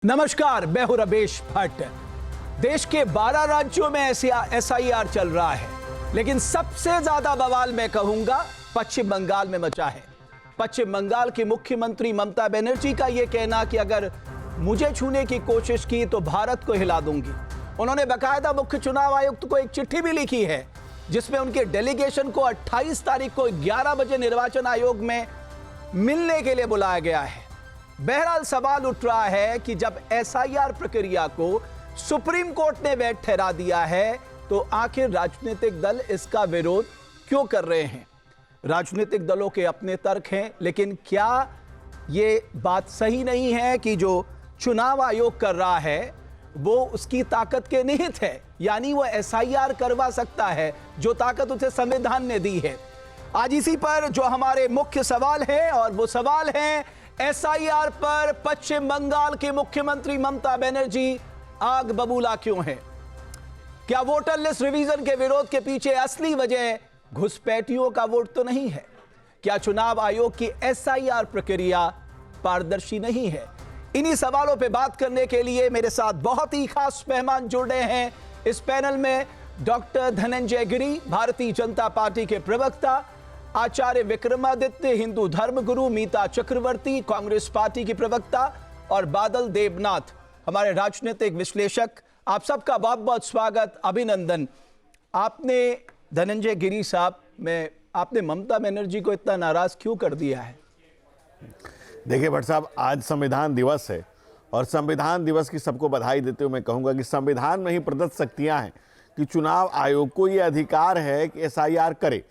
नमस्कार, मैं हूं रमेश भट्ट। देश के 12 राज्यों में एसआईआर चल रहा है, लेकिन सबसे ज्यादा बवाल मैं कहूंगा पश्चिम बंगाल में मचा है। पश्चिम बंगाल की मुख्यमंत्री ममता बनर्जी का यह कहना कि अगर मुझे छूने की कोशिश की तो भारत को हिला दूंगी। उन्होंने बाकायदा मुख्य चुनाव आयुक्त को एक चिट्ठी भी लिखी है, जिसमें उनके डेलीगेशन को 28 तारीख को 11 बजे निर्वाचन आयोग में मिलने के लिए बुलाया गया है। बहरहाल सवाल उठ रहा है कि जब एसआईआर प्रक्रिया को सुप्रीम कोर्ट ने वैध ठहरा दिया है, तो आखिर राजनीतिक दल इसका विरोध क्यों कर रहे हैं? राजनीतिक दलों के अपने तर्क हैं, लेकिन क्या ये बात सही नहीं है कि जो चुनाव आयोग कर रहा है वो उसकी ताकत के निहित है, यानी वो एसआईआर करवा सकता है जो ताकत उसे संविधान ने दी है। आज इसी पर जो हमारे मुख्य सवाल हैं, और वो सवाल हैं एसआईआर पर पश्चिम बंगाल के मुख्यमंत्री ममता बनर्जी आग बबूला क्यों है? क्या वोटर लिस्ट रिवीजन के विरोध के पीछे असली वजह घुसपैठियों का वोट तो नहीं है? क्या चुनाव आयोग की एसआईआर प्रक्रिया पारदर्शी नहीं है? इन्हीं सवालों पे बात करने के लिए मेरे साथ बहुत ही खास मेहमान जुड़ रहे हैं। इस पैनल में डॉक्टर धनंजय गिरी, भारतीय जनता पार्टी के प्रवक्ता, आचार्य विक्रमादित्य, हिंदू धर्मगुरु, मीता चक्रवर्ती, कांग्रेस पार्टी की प्रवक्ता, और बादल देवनाथ, हमारे राजनीतिक विश्लेषक। आप सबका बहुत बहुत स्वागत, अभिनंदन। आपने धनंजय गिरी साहब, आपने ममता बनर्जी को इतना नाराज क्यों कर दिया है? देखिए भट्ट साहब, आज संविधान दिवस है और संविधान दिवस की सबको बधाई देते हुए मैं कहूंगा कि संविधान में ही प्रदत्त शक्तियां हैं कि चुनाव आयोग को ये अधिकार है कि एसआईआर करे,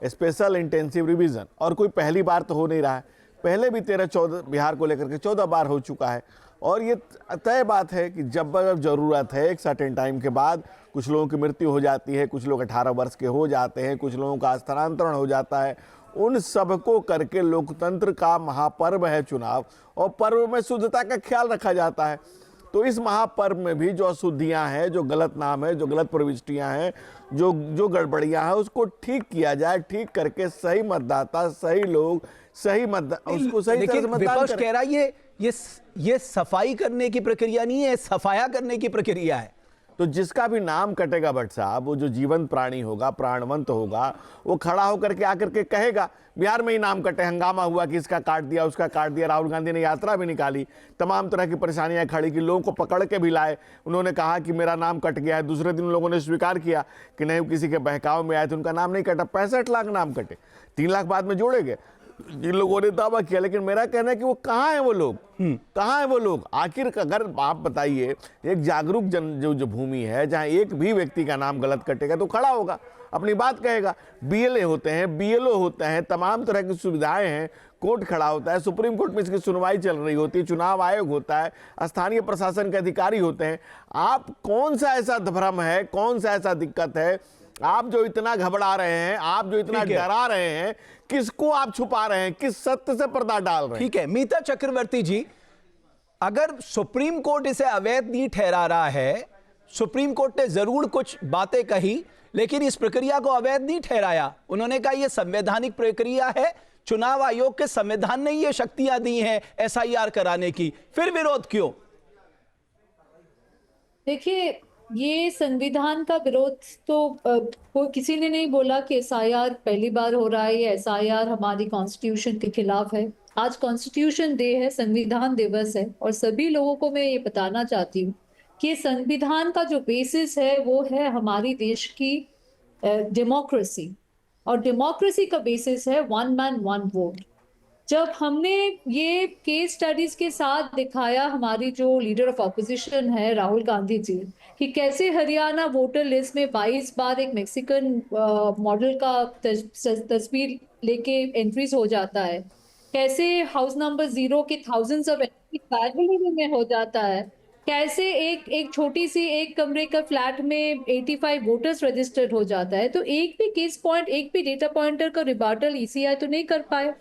स्पेशल इंटेंसिव रिवीजन। और कोई पहली बार तो हो नहीं रहा है, पहले भी 13-14 बिहार को लेकर के 14 बार हो चुका है। और ये तय बात है कि जब ज़रूरत है, एक सर्टेन टाइम के बाद कुछ लोगों की मृत्यु हो जाती है, कुछ लोग 18 वर्ष के हो जाते हैं, कुछ लोगों का स्थानांतरण हो जाता है, उन सबको करके लोकतंत्र का महापर्व है चुनाव, और पर्व में शुद्धता का ख्याल रखा जाता है। तो इस महापर्व में भी जो अशुद्धियां हैं, जो गलत नाम है, जो गलत प्रविष्टियां हैं, जो गड़बड़ियां हैं, उसको ठीक किया जाए। ठीक करके सही मतदाता, सही लोग, सही मतदान, उसको सही तरह से मतदान विपक्ष कह रहा है ये सफाई करने की प्रक्रिया नहीं है, सफाया करने की प्रक्रिया है। तो जिसका भी नाम कटेगा भट्ट साहब, वो जो जीवंत प्राणी होगा, प्राणवंत होगा, वो खड़ा होकर के आकर के कहेगा बिहार में ही नाम कटे, हंगामा हुआ कि इसका काट दिया, उसका काट दिया। राहुल गांधी ने यात्रा भी निकाली, तमाम तरह की परेशानियां खड़ी की, लोगों को पकड़ के भी लाए। उन्होंने कहा कि मेरा नाम कट गया है। दूसरे दिन लोगों ने स्वीकार किया कि नहीं, किसी के बहकाव में आए थे, उनका नाम नहीं कटा। 65 लाख नाम कटे, 3 लाख बाद में जोड़े गए, जिन लोगों ने दावा किया। लेकिन मेरा कहना है कि वो कहाँ हैं वो लोग, कहाँ हैं वो लोग? आखिर अगर आप बताइए, एक जागरूक जन जो भूमि है, जहाँ एक भी व्यक्ति का नाम गलत कटेगा तो खड़ा होगा, अपनी बात कहेगा। बीएलए होते हैं, बीएलओ होते हैं, तमाम तरह की सुविधाएं हैं, कोर्ट खड़ा होता है, सुप्रीम कोर्ट में इसकी सुनवाई चल रही होती है, चुनाव आयोग होता है, स्थानीय प्रशासन के अधिकारी होते हैं। आप कौन सा ऐसा भ्रम है, कौन सा ऐसा दिक्कत है, आप जो इतना घबरा रहे हैं, आप जो इतना डरा रहे हैं, किसको आप छुपा रहे हैं, किस सत्य से पर्दा डाल रहे हैं? ठीक है, मीता चक्रवर्ती जी, अगर सुप्रीम कोर्ट इसे अवैध नहीं ठहरा रहा है, सुप्रीम कोर्ट ने जरूर कुछ बातें कही, लेकिन इस प्रक्रिया को अवैध नहीं ठहराया। उन्होंने कहा यह संवैधानिक प्रक्रिया है, चुनाव आयोग के संविधान ने ये शक्तियां दी हैं एसआईआर कराने की, फिर विरोध क्यों? देखिए, ये संविधान का विरोध तो कोई किसी ने नहीं बोला कि एसआईआर पहली बार हो रहा है, ये एसआईआर हमारी कॉन्स्टिट्यूशन के खिलाफ है। आज कॉन्स्टिट्यूशन डे है, संविधान दिवस है, और सभी लोगों को मैं ये बताना चाहती हूँ कि संविधान का जो बेसिस है वो है हमारी देश की डेमोक्रेसी, और डेमोक्रेसी का बेसिस है 1 मैन 1 वोट। जब हमने ये केस स्टडीज के साथ दिखाया, हमारी जो लीडर ऑफ ऑपोजिशन है राहुल गांधी जी, कि कैसे हरियाणा वोटर लिस्ट में 22 बार एक मैक्सिकन मॉडल का तस्वीर लेके एंट्रीज हो जाता है, कैसे हाउस नंबर 0 के थाउजेंड्स ऑफ एंट्री में हो जाता है, कैसे एक छोटी सी एक कमरे का फ्लैट में 85 वोटर्स रजिस्टर्ड हो जाता है। तो एक भी केस पॉइंट, एक भी डेटा पॉइंटर का रिबाटल ईसीआई तो नहीं कर पाए।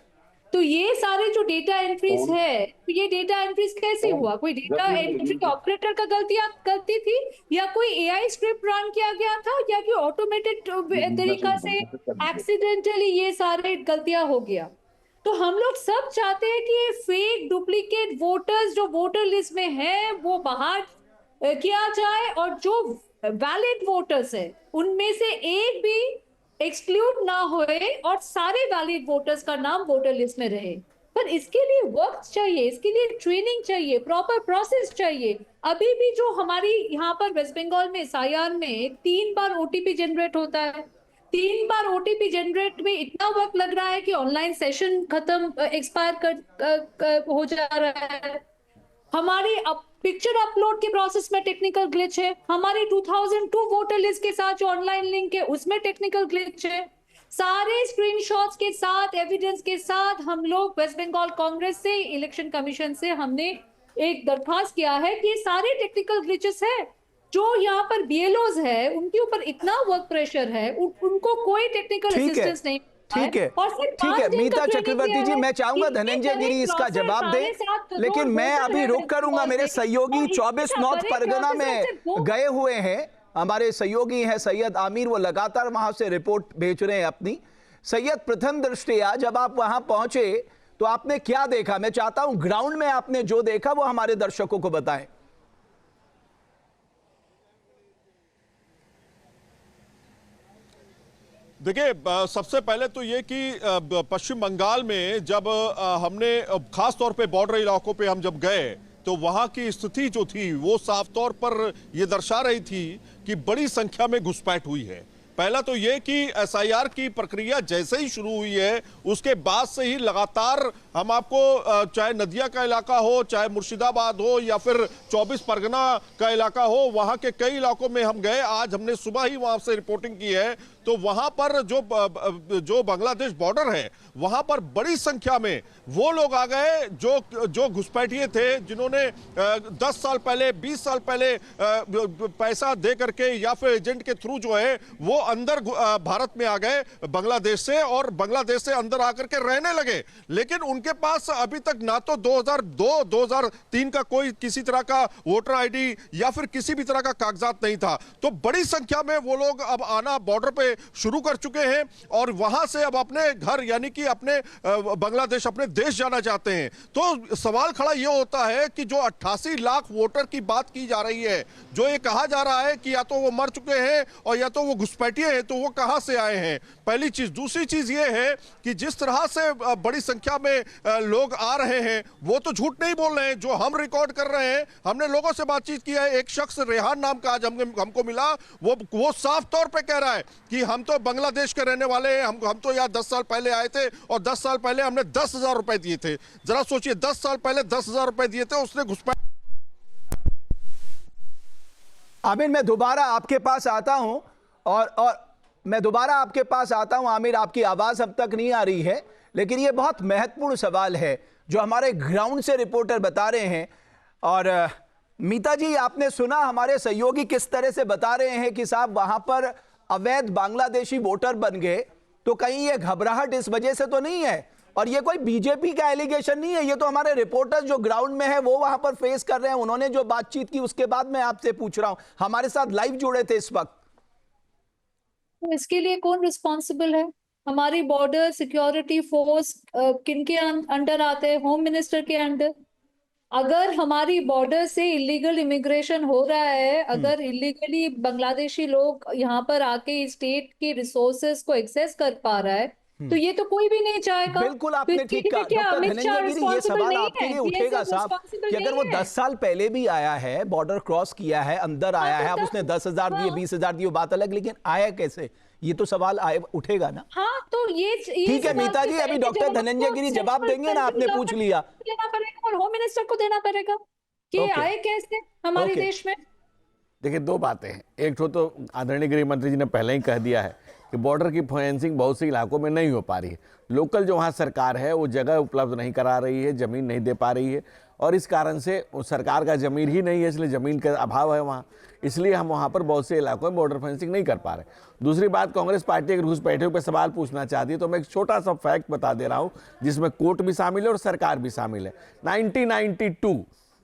तो ये सारे जो डेटा एंट्रीज है, तो ये डेटा एंट्रीज कैसे हुआ? कोई डेटा एंट्री ऑपरेटर का गलती थी, या कोई एआई स्क्रिप्ट रन किया गया था, या कोई ऑटोमेटेड तरीका से एक्सीडेंटली ये सारे गलतियां हो गया? तो हम लोग सब चाहते हैं कि ये फेक डुप्लीकेट वोटर्स जो वोटर लिस्ट में हैं वो बाहर किया जाए, और जो वैलिड वोटर्स है उनमें से एक भी एक्सक्लूड ना होए और सारे वैलिड वोटर्स का नाम वोटर लिस्ट में रहे। पर इसके लिए वक्त चाहिए, इसके लिए ट्रेनिंग चाहिए, प्रॉपर प्रोसेस चाहिए। अभी भी जो हमारी यहाँ पर वेस्ट बंगाल में एसआईआर में 3 बार ओटीपी जनरेट होता है, 3 बार ओटीपी जनरेट में इतना वक्त लग रहा है कि ऑनलाइन सेशन खत्म एक्सपायर हो जा रहा है। हमारी पिक्चर अपलोड के प्रोसेस में टेक्निकल ग्लिच है, हमारी 2002 वोटर लिस्ट के साथ जो ऑनलाइन लिंक है उसमें टेक्निकल ग्लिच है। सारे स्क्रीनशॉट्स के साथ, एविडेंस के साथ हम लोग वेस्ट बंगाल कांग्रेस से, इलेक्शन कमीशन से हमने एक दरखास्त किया है कि सारे टेक्निकल ग्लिचेस है। जो यहाँ पर बीएलओज है उनके ऊपर इतना वर्क प्रेशर है, उनको कोई टेक्निकल असिस्टेंस नहीं। ठीक है, और सिर्फ ठीक है 5 दिन मीता का ट्रेनिंग चक्रवर्ती दिया जी, है मैं चाहूंगा कि धनंजय गिरी इसका जवाब दें, लेकिन मैं अभी रुक करूंगा। मेरे सहयोगी 24 नॉर्थ परगना में गए हुए हैं, हमारे सहयोगी हैं सैयद आमिर, वो लगातार वहां से रिपोर्ट भेज रहे हैं अपनी। सैयद, प्रथम दृष्टया जब आप वहां पहुंचे तो आपने क्या देखा? मैं चाहता हूं ग्राउंड में आपने जो देखा वो हमारे दर्शकों को बताएं। देखिए, सबसे पहले तो ये कि पश्चिम बंगाल में जब हमने खास तौर पे बॉर्डर इलाकों पे हम जब गए तो वहां की स्थिति जो थी वो साफ तौर पर ये दर्शा रही थी कि बड़ी संख्या में घुसपैठ हुई है। पहला तो ये कि एसआईआर की प्रक्रिया जैसे ही शुरू हुई है उसके बाद से ही लगातार हम आपको चाहे नदिया का इलाका हो, चाहे मुर्शिदाबाद हो या फिर 24 परगना का इलाका हो, वहां के कई इलाकों में हम गए। आज हमने सुबह ही वहां से रिपोर्टिंग की है तो वहां पर जो बांग्लादेश बॉर्डर है वहां पर बड़ी संख्या में वो लोग आ गए जो घुसपैठिए थे, जिन्होंने 10 साल पहले, 20 साल पहले पैसा दे करके या फिर एजेंट के थ्रू जो है वो अंदर भारत में आ गए बांग्लादेश से, और बांग्लादेश से अंदर आकर के रहने लगे। लेकिन उनके पास अभी तक ना तो 2002, 2003 का कोई किसी तरह का वोटर आईडी या फिर किसी भी तरह का कागजात नहीं था। तो बड़ी संख्या में वो लोग अब आना बॉर्डर पे शुरू कर चुके हैं और वहां से अब अपने घर यानी कि अपने बांग्लादेश, अपने देश जाना चाहते हैं। तो सवाल खड़ा यह होता है कि जो 88 लाख वोटर की बात की जा रही है, जो ये कहा जा रहा है कि या तो वो मर चुके हैं और या तो वो घुसपैठिए हैं, तो वो कहां से आए हैं? पहली चीज। दूसरी चीज ये है कि जिस तरह से बड़ी संख्या में लोग आ रहे हैं वो तो झूठ नहीं बोल रहे हैं, जो हम रिकॉर्ड कर रहे हैं। हमने लोगों से बातचीत की है, एक शख्स रेहान नाम का आज हमको मिला, वो साफ तौर पे कह रहा है कि हम तो बांग्लादेश के रहने वाले हैं, हम तो यहाँ 10 साल पहले आए थे और 10 साल पहले हमने 10,000 रुपए दिए थे। जरा सोचिए, 10 साल पहले 10,000 रुपए दिए थे, उसने घुसपैठ। आमिर, मैं दोबारा आपके पास आता हूं और मैं दोबारा आपके पास आता हूं। आमिर, आपकी आवाज अब तक नहीं आ रही है, लेकिन यह बहुत महत्वपूर्ण सवाल है जो हमारे ग्राउंड से रिपोर्टर बता रहे हैं। और मीता जी, आपने सुना हमारे सहयोगी किस तरह से बता रहे हैं कि साहब वहां पर अवैध बांग्लादेशी वोटर बन गए, तो कहीं ये घबराहट इस वजह से तो नहीं है? और ये कोई बीजेपी का एलिगेशन नहीं है, ये तो हमारे रिपोर्टर्स जो ग्राउंड में है वो वहां पर फेस कर रहे हैं, उन्होंने जो बातचीत की उसके बाद मैं आपसे पूछ रहा हूं। हमारे साथ लाइव जुड़े थे इस वक्त। तो इसके लिए कौन रिस्पॉन्सिबल है? हमारी बॉर्डर सिक्योरिटी फोर्स किनके अंडर आते हैं? होम मिनिस्टर के अंडर। अगर हमारी बॉर्डर से इलीगल इमिग्रेशन हो रहा है, अगर इलीगली बांग्लादेशी लोग यहाँ पर आके स्टेट के रिसोर्सेज को एक्सेस कर पा रहा है, तो ये तो कोई भी नहीं चाहेगा। बिल्कुल आपने ठीक कहा डॉक्टर धनंजय गिरी, ये सवाल आपके लिए उठेगा साहब कि अगर वो 10 साल पहले भी आया है, बॉर्डर क्रॉस किया है, अंदर आया है, अब उसने 10,000 दिए, 20,000 दिए, बात अलग, लेकिन आया कैसे? ये तो सवाल उठेगा ना। हाँ, तो ये ठीक है मीता जी, अभी डॉक्टर धनंजय गिरी जवाब देंगे ना, आपने पूछ लिया। देना पड़ेगा और होम मिनिस्टर को देना पड़ेगा कि आए कैसे हमारे देश में। देखिए, दो बातें हैं। एक तो आदरणीय गृह मंत्री जी ने पहले ही कह दिया है कि बॉर्डर की फेंसिंग बहुत से इलाकों में नहीं हो पा रही है। लोकल जो वहाँ सरकार है वो जगह उपलब्ध नहीं करा रही है, ज़मीन नहीं दे पा रही है, और इस कारण से सरकार का ज़मीन ही नहीं है, इसलिए ज़मीन का अभाव है वहाँ, इसलिए हम वहाँ पर बहुत से इलाकों में बॉर्डर फेंसिंग नहीं कर पा रहे। दूसरी बात, कांग्रेस पार्टी अगर घुसपैठियों पर सवाल पूछना चाहती है तो मैं एक छोटा सा फैक्ट बता दे रहा हूँ जिसमें कोर्ट भी शामिल है और सरकार भी शामिल है। 1992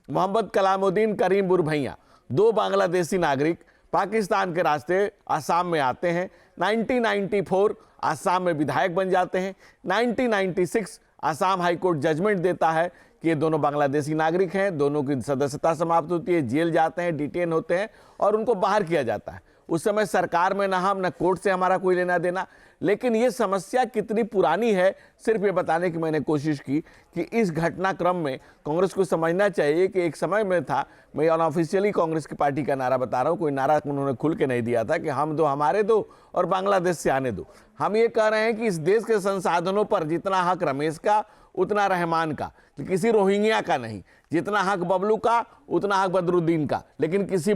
मोहम्मद कलामुद्दीन करीम बुरभैया, 2 बांग्लादेशी नागरिक पाकिस्तान के रास्ते आसाम में आते हैं। 1994 आसाम में विधायक बन जाते हैं। 1996 आसाम हाईकोर्ट जजमेंट देता है कि ये दोनों बांग्लादेशी नागरिक हैं, दोनों की सदस्यता समाप्त होती है, जेल जाते हैं, डिटेन होते हैं और उनको बाहर किया जाता है। उस समय सरकार में ना हम, न कोर्ट से हमारा कोई लेना देना। लेकिन ये समस्या कितनी पुरानी है, सिर्फ ये बताने की मैंने कोशिश की कि इस घटनाक्रम में कांग्रेस को समझना चाहिए कि एक समय में था, मैं अनऑफिशियली कांग्रेस की पार्टी का नारा बता रहा हूँ, कोई नारा उन्होंने खुल के नहीं दिया था कि हम दो हमारे दो और बांग्लादेश से आने दो। हम ये कह रहे हैं कि इस देश के संसाधनों पर जितना हक रमेश का उतना रहमान का, किसी रोहिंग्या का नहीं। जितना हक बबलू का उतना हक बदरुद्दीन का, लेकिन किसी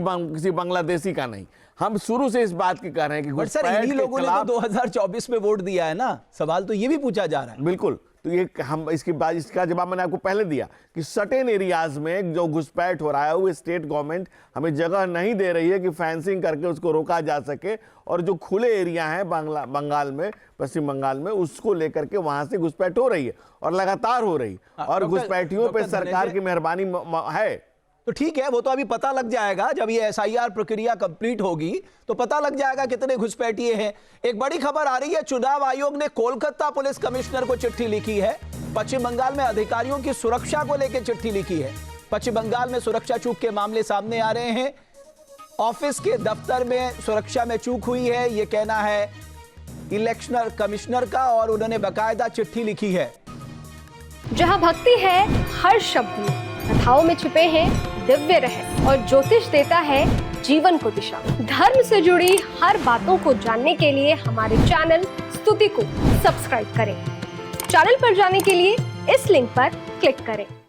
बांग्लादेशी का नहीं। हम शुरू से इस बात की कह रहे हैं कि बट सर इन्हीं लोगों ने तो 2024 में वोट दिया है ना, सवाल तो ये भी पूछा जा रहा है। बिल्कुल, तो ये हम इसका जवाब मैंने आपको पहले दिया कि सर्टेन एरियाज में जो घुसपैठ हो रहा है वो स्टेट गवर्नमेंट हमें जगह नहीं दे रही है कि फेंसिंग करके उसको रोका जा सके, और जो खुले एरिया हैं बंगाल में, पश्चिम बंगाल में, उसको लेकर के वहां से घुसपैठ हो रही है और लगातार हो रही है। और घुसपैठियों पे सरकार की मेहरबानी है। तो ठीक है, वो तो अभी पता लग जाएगा जब ये एसआईआर प्रक्रिया कंप्लीट होगी तो पता लग जाएगा कितने घुसपैठिए हैं। एक बड़ी खबर आ रही है, चुनाव आयोग ने कोलकाता पुलिस कमिश्नर को चिट्ठी लिखी है। पश्चिम बंगाल में अधिकारियों की सुरक्षा को लेकर चिट्ठी लिखी है। पश्चिम बंगाल में सुरक्षा चूक के मामले सामने आ रहे हैं। ऑफिस के दफ्तर में सुरक्षा में चूक हुई है, यह कहना है इलेक्शनल कमिश्नर का, और उन्होंने बाकायदा चिट्ठी लिखी है। जहां भक्ति है हर शब्द में, कथाओं में छिपे हैं दिव्य रहस्य और ज्योतिष देता है जीवन को दिशा। धर्म से जुड़ी हर बातों को जानने के लिए हमारे चैनल स्तुति को सब्सक्राइब करें। चैनल पर जाने के लिए इस लिंक पर क्लिक करें।